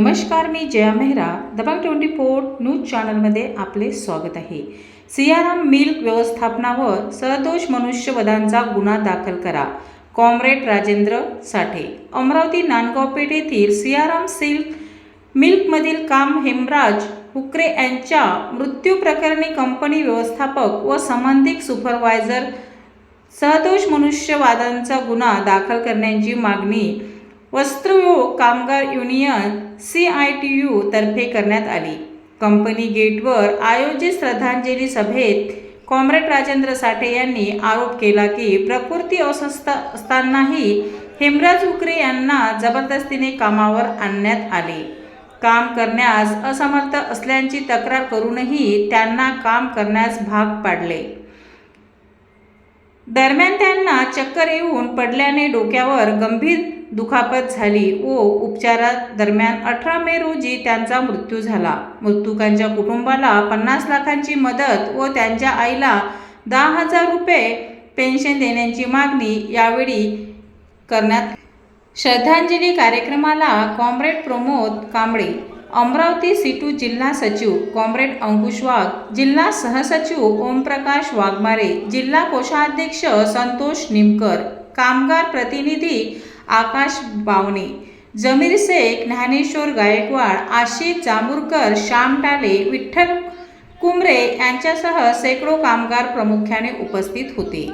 नमस्कार, मी जया मेहरा. दबंग 24 न्यूज चॅनलमध्ये आपले स्वागत आहे. सियाराम मिल्क व्यवस्थापनावर सदोष मनुष्यवधांचा गुन्हा दाखल करा. कॉम्रेड राजेंद्र साठे. अमरावती नांदगाव पेठ येथील सियाराम मिल्कमधील काम हेमराज हुक्रे यांच्या मृत्यू प्रकरणी कंपनी व्यवस्थापक व संबंधित सुपरवायझर सदोष मनुष्यवधांचा गुन्हा दाखल करण्याची मागणी वस्त्रोद्योग कामगार युनियन CITU तर्फे करण्यात आली. कंपनी गेटवर आयोजित श्रद्धांजली सभेत कॉम्रेड राजेंद्र साठे यांनी आरोप केला की प्रकृती अस्वस्थ असतानाही हेमराज हुक्रे यांना जबरदस्तीने कामावर आणण्यात आले. काम करण्यास असमर्थ असल्याची तक्रार करूनही त्यांना काम करण्यास भाग पाडले. दरम्यान त्यांना चक्कर येऊन पडल्याने डोक्यावर गंभीर दुखापत झाली व उपचारादरम्यान 18 मे रोजी त्यांचा मृत्यू झाला. मृतकांच्या कुटुंबाला 50 लाखांची मदत व त्यांच्या आईला 10,000 रुपये पेन्शन देण्याची मागणी यावेळी करण्यात आली. श्रद्धांजली कार्यक्रमाला कॉम्रेड प्रमोद कांबळे, अमरावती C2 जिल्हा सचिव कॉम्रेड अंकुश वाघ, जिल्हा सहसचिव ओमप्रकाश वाघमारे, जिल्हा कोषाध्यक्ष संतोष निमकर, कामगार प्रतिनिधी आकाश बावणे, जमीर शेख, ज्ञानेश्वर गायकवाड, आशिष जांभूरकर, श्याम टाले, विठ्ठल कुमरे यांच्यासह शेकडो कामगार प्रामुख्याने उपस्थित होते.